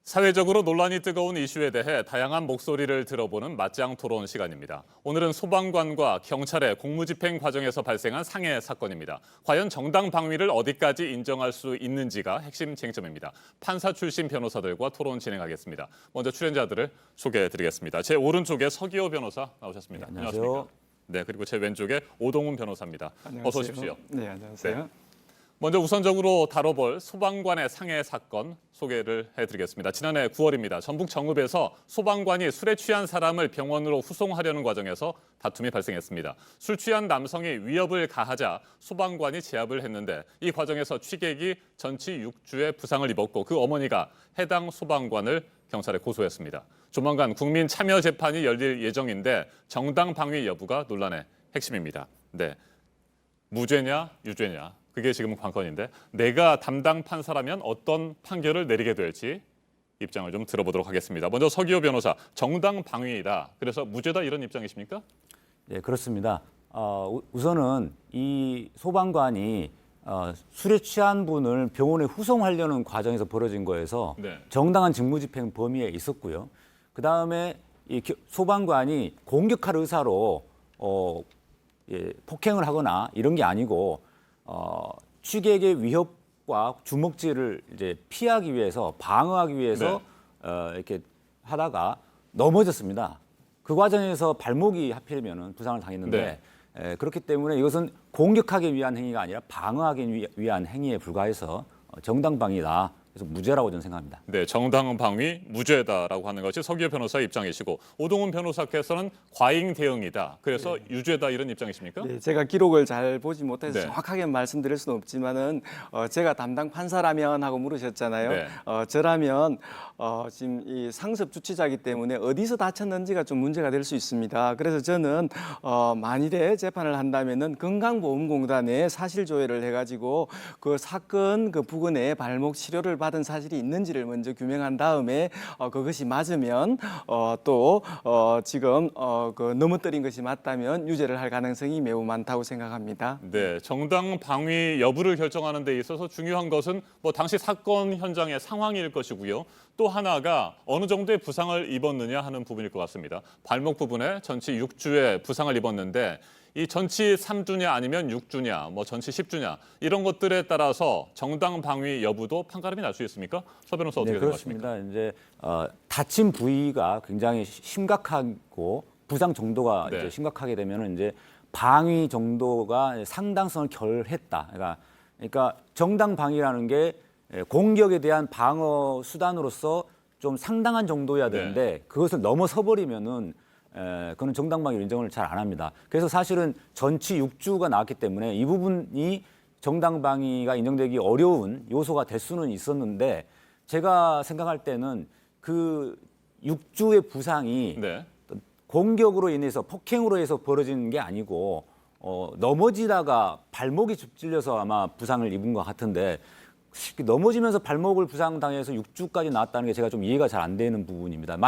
사회적으로 논란이 뜨거운 이슈에 대해 다양한 목소리를 들어보는 맞짱 토론 시간입니다. 오늘은 소방관과 경찰의 공무집행 과정에서 발생한 상해 사건입니다. 과연 정당 방위를 어디까지 인정할 수 있는지가 핵심 쟁점입니다. 판사 출신 변호사들과 토론 진행하겠습니다. 먼저 출연자들을 소개해드리겠습니다. 제 오른쪽에 서기호 변호사 나오셨습니다. 네, 안녕하세요. 네, 그리고 제 왼쪽에 오동훈 변호사입니다. 안녕하세요. 어서 오십시오. 네, 안녕하세요. 네. 먼저 우선적으로 다뤄볼 소방관의 상해 사건 소개를 해드리겠습니다. 지난해 9월입니다. 전북 정읍에서 소방관이 술에 취한 사람을 병원으로 후송하려는 과정에서 다툼이 발생했습니다. 술 취한 남성이 위협을 가하자 소방관이 제압을 했는데 이 과정에서 취객이 전치 6주의 부상을 입었고 그 어머니가 해당 소방관을 경찰에 고소했습니다. 조만간 국민 참여 재판이 열릴 예정인데 정당 방위 여부가 논란의 핵심입니다. 네, 무죄냐 유죄냐. 그게 지금 관건인데 내가 담당 판사라면 어떤 판결을 내리게 될지 입장을 좀 들어보도록 하겠습니다. 먼저 서기호 변호사, 정당 방위이다. 그래서 무죄다 이런 입장이십니까? 네, 그렇습니다. 우선은 이 소방관이 술에 취한 분을 병원에 후송하려는 과정에서 벌어진 거에서 네. 정당한 직무집행 범위에 있었고요. 그 다음에 이 소방관이 공격할 의사로 폭행을 하거나 이런 게 아니고 취객의 위협과 주먹질을 이제 피하기 위해서 방어하기 위해서 이렇게 하다가 넘어졌습니다. 그 과정에서 발목이 하필이면 부상을 당했는데 그렇기 때문에 이것은 공격하기 위한 행위가 아니라 방어하기 위한 행위에 불과해서 정당방위다. 그래서 무죄라고 저는 생각합니다. 네, 정당 방위 무죄다라고 하는 것이 서기호 변호사의 입장이시고 오동훈 변호사께서는 과잉 대응이다. 그래서 유죄다 이런 입장이십니까? 네, 제가 기록을 잘 보지 못해서 네. 정확하게 말씀드릴 수는 없지만은 제가 담당 판사라면 하고 물으셨잖아요. 네. 저라면 지금 이 상습 주치자이기 때문에 어디서 다쳤는지가 좀 문제가 될 수 있습니다. 그래서 저는 만일에 재판을 한다면은 건강보험공단에 사실조회를 해가지고 그 사건 그 부근에 발목 치료를 받은 사실이 있는지를 먼저 규명한 다음에 그것이 맞으면 지금 그 넘어뜨린 것이 맞다면 유죄를 할 가능성이 매우 많다고 생각합니다. 네, 정당 방위 여부를 결정하는 데 있어서 중요한 것은 뭐 당시 사건 현장의 상황일 것이고요. 또 하나가 어느 정도의 부상을 입었느냐 하는 부분일 것 같습니다. 발목 부분에 전치 6주의 부상을 입었는데 이 전치 3주냐 아니면 6주냐, 뭐 전치 10주냐 이런 것들에 따라서 정당 방위 여부도 판가름이 날 수 있습니까? 서 변호사 어떻게 네, 생각하십니까? 그렇습니다. 이제 다친 부위가 굉장히 심각하고 부상 정도가 네. 이제 심각하게 되면은 이제 방위 정도가 상당성을 결했다. 그러니까 정당 방위라는 게 공격에 대한 방어 수단으로서 좀 상당한 정도여야 되는데 그것을 넘어서 버리면은 그는 정당 방위 인정을 잘 안 합니다. 그래서 사실은 전치 6주가 나왔기 때문에 이 부분이 정당 방위가 인정되기 어려운 요소가 될 수는 있었는데 제가 생각할 때는 그 6주의 부상이 네. 공격으로 인해서 폭행으로 해서 벌어진 게 아니고 넘어지다가 발목이 찔려서 아마 부상을 입은 것 같은데 넘어지면서 발목을 부상당해서 6주까지 나왔다는 게 제가 좀 이해가 잘 안 되는 부분입니다.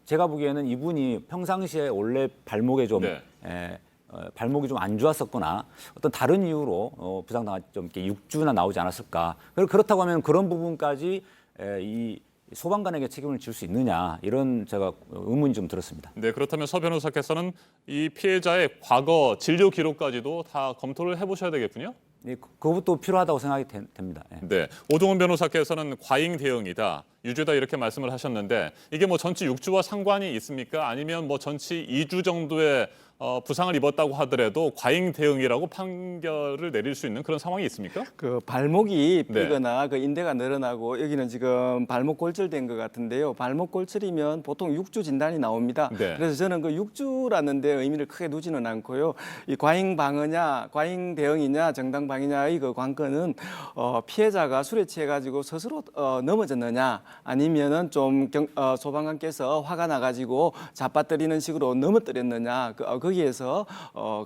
제가 보기에는 이분이 평상시에 원래 발목에 좀 발목이 좀 안 좋았었거나 어떤 다른 이유로 부상당한 좀 이렇게 6주나 나오지 않았을까. 그렇다고 하면 그런 부분까지 이 소방관에게 책임을 질 수 있느냐 이런 제가 의문이 좀 들었습니다. 네, 그렇다면 서 변호사께서는 이 피해자의 과거 진료 기록까지도 다 검토를 해보셔야 되겠군요. 네, 그것도 필요하다고 생각이 됩니다. 네, 오동훈 변호사께서는 과잉 대응이다, 유죄다 이렇게 말씀을 하셨는데 이게 뭐 전치 6주와 상관이 있습니까? 아니면 뭐 전치 2주 정도의 부상을 입었다고 하더라도 과잉 대응이라고 판결을 내릴 수 있는 그런 상황이 있습니까? 그 발목이 네. 삐거나 그 인대가 늘어나고 여기는 지금 발목 골절된 것 같은데요. 발목 골절이면 보통 6주 진단이 나옵니다. 네. 그래서 저는 그 6주라는 데 의미를 크게 두지는 않고요. 이 과잉 방어냐, 과잉 대응이냐, 정당 방위냐의 그 관건은 피해자가 술에 취해 가지고 스스로 넘어졌느냐, 아니면은 좀 소방관께서 화가 나 가지고 잡아뜨리는 식으로 넘어뜨렸느냐, 거기에서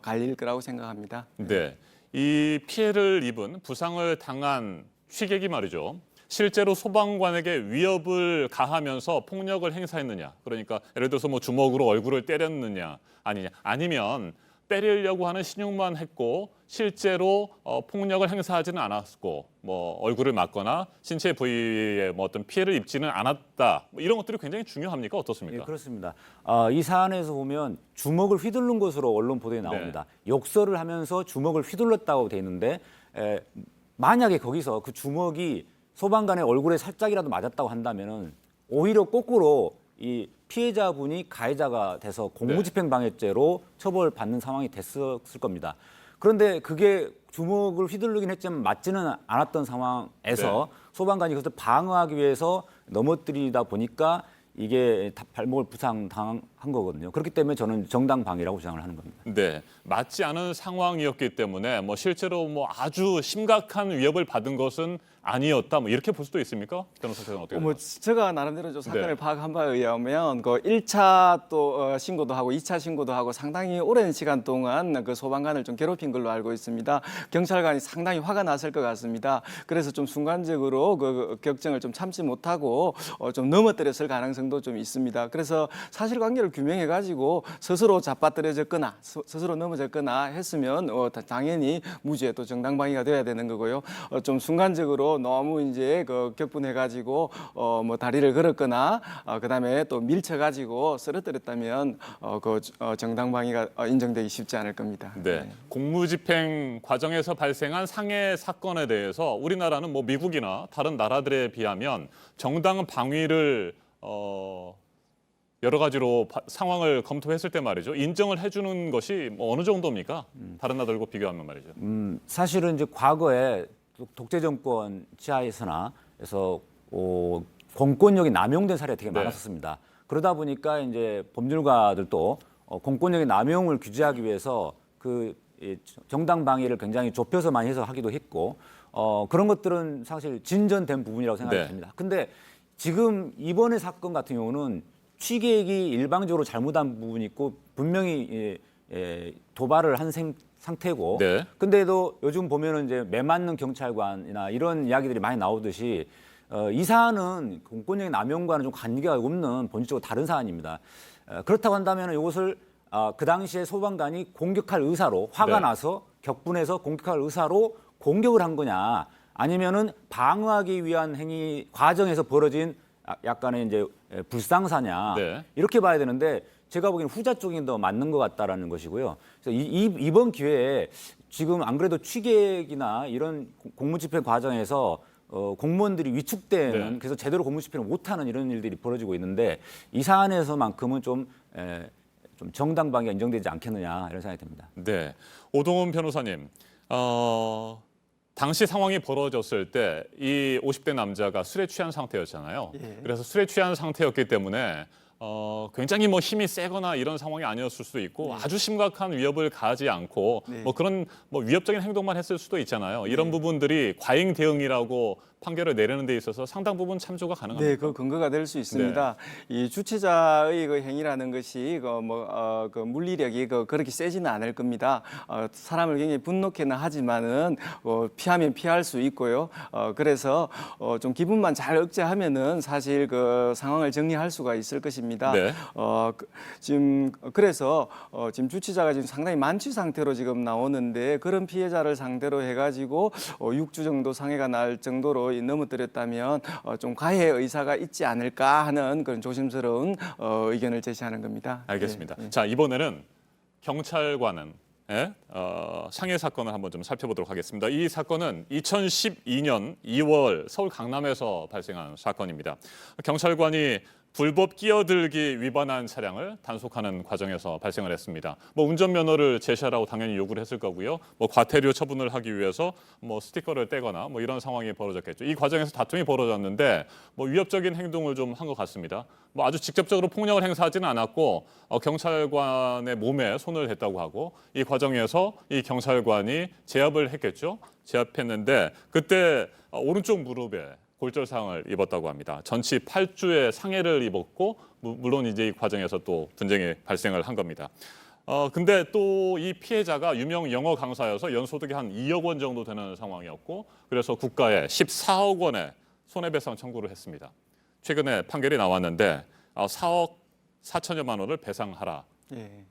갈릴 거라고 생각합니다. 네, 이 피해를 입은 부상을 당한 취객이 말이죠. 실제로 소방관에게 위협을 가하면서 폭력을 행사했느냐. 그러니까 예를 들어서 뭐 주먹으로 얼굴을 때렸느냐 아니냐. 아니면 때리려고 하는 신용만 했고 실제로 폭력을 행사하지는 않았고 뭐 얼굴을 맞거나 신체 부위에 뭐 어떤 피해를 입지는 않았다. 뭐 이런 것들이 굉장히 중요합니까? 어떻습니까? 예, 그렇습니다. 이 사안에서 보면 주먹을 휘두른 것으로 언론 보도에 나옵니다. 욕설을 하면서 주먹을 휘둘렀다고 돼 있는데 만약에 거기서 그 주먹이 소방관의 얼굴에 살짝이라도 맞았다고 한다면은 오히려 거꾸로 이 피해자분이 가해자가 돼서 공무집행방해죄로 처벌받는 상황이 됐을 겁니다. 그런데 그게 주먹을 휘두르긴 했지만 맞지는 않았던 상황에서 소방관이 그것을 방어하기 위해서 넘어뜨리다 보니까 이게 발목을 부상당한 거거든요. 그렇기 때문에 저는 정당방위라고 주장을 하는 겁니다. 네, 맞지 않은 상황이었기 때문에 뭐 실제로 뭐 아주 심각한 위협을 받은 것은 아니었다. 뭐 이렇게 볼 수도 있습니까? 변호사께서는 어떻게 뭐 생각하세요? 제가 나름대로 좀 사건을 파악한 바에 의하면 그 1차 또 신고도 하고 2차 신고도 하고 상당히 오랜 시간 동안 그 소방관을 좀 괴롭힌 걸로 알고 있습니다. 경찰관이 상당히 화가 났을 것 같습니다. 그래서 좀 순간적으로 그 격정을 좀 참지 못하고 좀 넘어뜨렸을 가능성도 좀 있습니다. 그래서 사실관계를 규명해 가지고 스스로 잡아뜨려졌거나 스스로 넘어졌거나 했으면 당연히 무죄 또 정당방위가 돼야 되는 거고요. 좀 순간적으로 너무 이제 그 격분해가지고 뭐 다리를 걸었거나 그다음에 또 밀쳐가지고 쓰러뜨렸다면 정당방위가 인정되기 쉽지 않을 겁니다. 네, 공무집행 과정에서 발생한 상해 사건에 대해서 우리나라는 뭐 미국이나 다른 나라들에 비하면 정당 방위를 여러 가지로 상황을 검토했을 때 말이죠. 인정을 해주는 것이 뭐 어느 정도입니까? 다른 나라들과 비교하면 말이죠. 사실은 이제 과거에 독재 정권 치하에서나 해서 공권력이 남용된 사례가 되게 많았었습니다. 그러다 보니까 이제 법률가들도 공권력의 남용을 규제하기 위해서 그 정당 방위를 굉장히 좁혀서 많이 해석하기도 했고 그런 것들은 사실 진전된 부분이라고 생각이 듭니다. 근데 지금 이번의 사건 같은 경우는 취객이 일방적으로 잘못한 부분이 있고 분명히 도발을 한 상태고 근데도 요즘 보면은 이제 매 맞는 경찰관이나 이런 이야기들이 많이 나오듯이 이 사안은 공권력의 남용과는 좀 관계가 없는 본질적으로 다른 사안입니다. 그렇다고 한다면 이것을 그 당시에 소방관이 공격할 의사로 화가 나서 격분해서 공격할 의사로 공격을 한 거냐 아니면은 방어하기 위한 행위 과정에서 벌어진 약간의 이제 불상사냐 이렇게 봐야 되는데 제가 보기에는 후자 쪽이 더 맞는 것 같다라는 것이고요. 그래서 이번 기회에 지금 안 그래도 취객이나 이런 공무집행 과정에서 공무원들이 위축되는 그래서 제대로 공무집행을 못하는 이런 일들이 벌어지고 있는데 이 사안에서만큼은 좀 정당방위가 인정되지 않겠느냐 이런 생각이 듭니다. 네, 오동훈 변호사님. 당시 상황이 벌어졌을 때 이 50대 남자가 술에 취한 상태였잖아요. 그래서 술에 취한 상태였기 때문에 굉장히 뭐 힘이 세거나 이런 상황이 아니었을 수도 있고 아주 심각한 위협을 가하지 않고 뭐 그런 뭐 위협적인 행동만 했을 수도 있잖아요. 이런 부분들이 과잉 대응이라고 판결을 내리는 데 있어서 상당 부분 참조가 가능합니다. 네, 그 근거가 될 수 있습니다. 이 주체자의 그 행위라는 것이 그 물리력이 그렇게 세지는 않을 겁니다. 사람을 굉장히 분노케는 하지만은 피하면 피할 수 있고요. 그래서 좀 기분만 잘 억제하면은 사실 그 상황을 정리할 수가 있을 것입니다. 지금 그래서 지금 주치자가 지금 상당히 만취 상태로 지금 나오는데 그런 피해자를 상대로 해가지고 6주 정도 상해가 날 정도로 넘어뜨렸다면 좀 가해 의사가 있지 않을까 하는 그런 조심스러운 의견을 제시하는 겁니다. 알겠습니다. 자, 이번에는 경찰관은 상해 사건을 한번 좀 살펴보도록 하겠습니다. 이 사건은 2012년 2월 서울 강남에서 발생한 사건입니다. 경찰관이 불법 끼어들기 위반한 차량을 단속하는 과정에서 발생을 했습니다. 뭐 운전면허를 제시하라고 당연히 요구를 했을 거고요. 뭐 과태료 처분을 하기 위해서 뭐 스티커를 떼거나 뭐 이런 상황이 벌어졌겠죠. 이 과정에서 다툼이 벌어졌는데 뭐 위협적인 행동을 좀 한 것 같습니다. 뭐 아주 직접적으로 폭력을 행사하지는 않았고 경찰관의 몸에 손을 댔다고 하고 이 과정에서 이 경찰관이 제압을 했겠죠. 제압했는데 그때 오른쪽 무릎에 골절상을 입었다고 합니다. 전치 8주의 상해를 입었고 물론 이제 이 과정에서 또 분쟁이 발생을 한 겁니다. 근데 또 이 피해자가 유명 영어 강사여서 연소득이 한 2억 원 정도 되는 상황이었고 그래서 국가에 14억 원의 손해배상 청구를 했습니다. 최근에 판결이 나왔는데 4억 4천여만 원을 배상하라.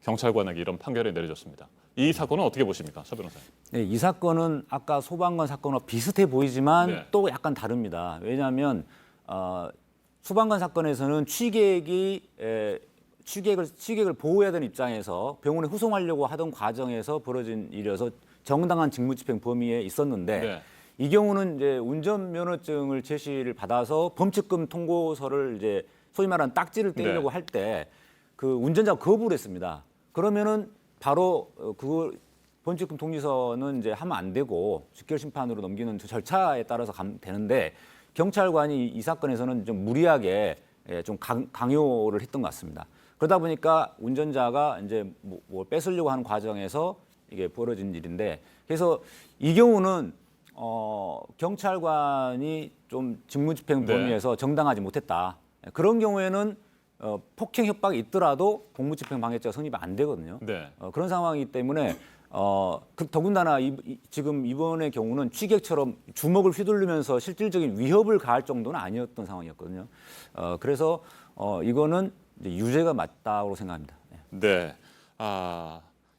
경찰관에게 이런 판결이 내려졌습니다. 이 사건은 어떻게 보십니까, 서 변호사님? 네, 이 사건은 아까 소방관 사건과 비슷해 보이지만 네. 또 약간 다릅니다. 왜냐하면 소방관 사건에서는 취객을 보호해야 되는 입장에서 병원에 후송하려고 하던 과정에서 벌어진 일이어서 정당한 직무집행 범위에 있었는데 네. 이 경우는 이제 운전면허증을 제시를 받아서 범칙금 통고서를 이제 소위 말하는 딱지를 떼려고 네. 할 때 그 운전자가 거부를 했습니다. 그러면은 바로 그 범칙금 통지서는 이제 하면 안 되고 직결 심판으로 넘기는 절차에 따라서 가면 되는데 경찰관이 이 사건에서는 좀 무리하게 좀 강요를 했던 것 같습니다. 그러다 보니까 운전자가 이제 뭘 뺏으려고 하는 과정에서 이게 벌어진 일인데 그래서 이 경우는 경찰관이 좀 직무집행 네. 범위에서 정당하지 못했다. 그런 경우에는 폭행 협박이 있더라도 공무집행 방해죄가 성립이 안 되거든요. 네. 그런 상황이기 때문에 더군다나 지금 이번의 경우는 취객처럼 주먹을 휘두르면서 실질적인 위협을 가할 정도는 아니었던 상황이었거든요. 그래서 이거는 이제 유죄가 맞다고 생각합니다. 네. 네.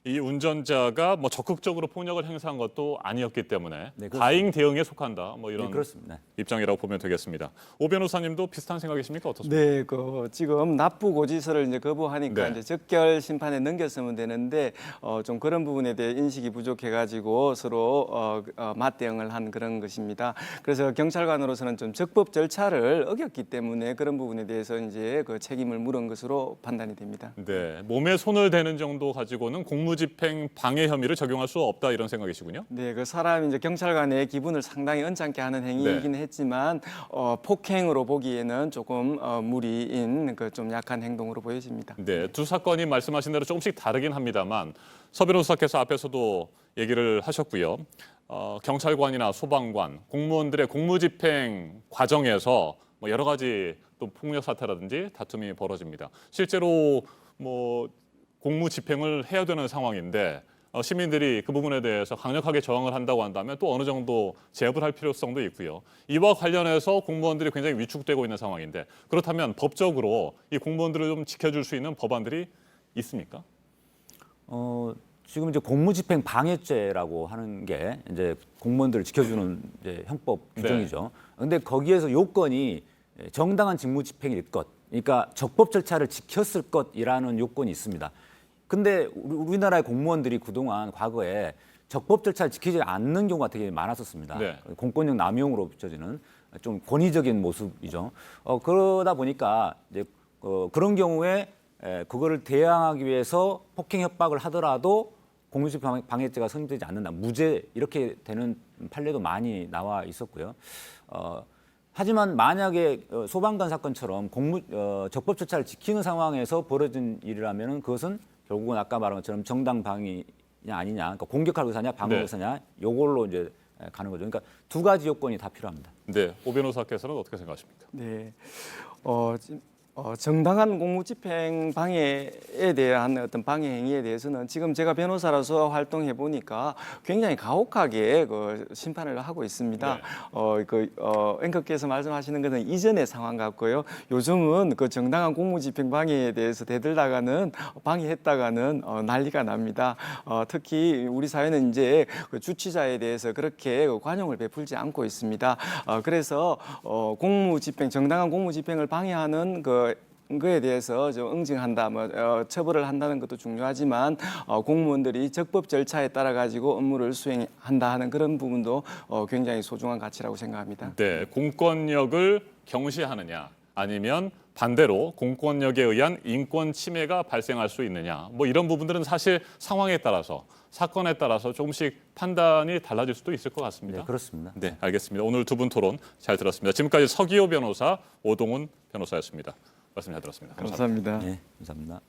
이 운전자가 뭐 적극적으로 폭력을 행사한 것도 아니었기 때문에 네, 그렇습니다. 과잉 대응에 속한다. 뭐 이런 네, 그렇습니다. 입장이라고 보면 되겠습니다. 오 변호사님도 비슷한 생각이십니까? 어떻습니까? 네, 지금 납부고지서를 이제 거부하니까 네. 이제 적결 심판에 넘겼으면 되는데 좀 그런 부분에 대해 인식이 부족해가지고 서로 맞대응을 한 그런 것입니다. 그래서 경찰관으로서는 좀 적법 절차를 어겼기 때문에 그런 부분에 대해서 이제 그 책임을 물은 것으로 판단이 됩니다. 네. 몸에 손을 대는 정도 가지고는 공무집행 방해 혐의를 적용할 수 없다 이런 생각이시군요. 네, 그 사람이 이제 경찰관의 기분을 상당히 언짢게 하는 행위이긴 했지만 폭행으로 보기에는 조금 무리인 그 좀 약한 행동으로 보여집니다. 네, 두 사건이 말씀하신 대로 조금씩 다르긴 합니다만 서 변호사께서 앞에서도 얘기를 하셨고요. 경찰관이나 소방관, 공무원들의 공무집행 과정에서 뭐 여러 가지 또 폭력 사태라든지 다툼이 벌어집니다. 실제로 뭐 공무집행을 해야 되는 상황인데 시민들이 그 부분에 대해서 강력하게 저항을 한다고 한다면 또 어느 정도 제압을 할 필요성도 있고요. 이와 관련해서 공무원들이 굉장히 위축되고 있는 상황인데 그렇다면 법적으로 이 공무원들을 좀 지켜줄 수 있는 법안들이 있습니까? 지금 이제 공무집행 방해죄라고 하는 게 이제 공무원들을 지켜주는 이제 형법 규정이죠. 그런데 거기에서 요건이 정당한 직무집행일 것, 그러니까 적법 절차를 지켰을 것이라는 요건이 있습니다. 근데 우리나라의 공무원들이 그동안 과거에 적법 절차를 지키지 않는 경우가 되게 많았었습니다. 네. 공권력 남용으로 비춰지는 좀 권위적인 모습이죠. 그러다 보니까 이제 그런 경우에 그거를 대항하기 위해서 폭행 협박을 하더라도 공무집행 방해죄가 성립되지 않는다. 무죄 이렇게 되는 판례도 많이 나와 있었고요. 하지만 만약에 소방관 사건처럼 적법 절차를 지키는 상황에서 벌어진 일이라면 그것은 결국은 아까 말한 것처럼 정당 방위냐 아니냐, 그러니까 공격할 의사냐 방어할 의사냐 요걸로 이제 가는 거죠. 그러니까 두 가지 요건이 다 필요합니다. 네, 오 변호사께서는 어떻게 생각하십니까? 네, 정당한 공무집행 방해에 대한 어떤 방해 행위에 대해서는 지금 제가 변호사로서 활동해 보니까 굉장히 가혹하게 그 심판을 하고 있습니다. 네. 앵커께서 말씀하시는 것은 이전의 상황 같고요. 요즘은 그 정당한 공무집행 방해에 대해서 대들다가는 방해했다가는 난리가 납니다. 특히 우리 사회는 이제 그 주치자에 대해서 그렇게 관용을 베풀지 않고 있습니다. 그래서 정당한 공무집행을 방해하는 그에 대해서 좀 응징한다, 처벌을 한다는 것도 중요하지만 공무원들이 적법 절차에 따라 가지고 업무를 수행한다 하는 그런 부분도 굉장히 소중한 가치라고 생각합니다. 네, 공권력을 경시하느냐 아니면 반대로 공권력에 의한 인권 침해가 발생할 수 있느냐 뭐 이런 부분들은 사실 상황에 따라서 사건에 따라서 조금씩 판단이 달라질 수도 있을 것 같습니다. 네, 그렇습니다. 네, 알겠습니다. 오늘 두 분 토론 잘 들었습니다. 지금까지 서기호 변호사, 오동훈 변호사였습니다. 말씀 잘 들었습니다. 감사합니다. 감사합니다. 네, 감사합니다.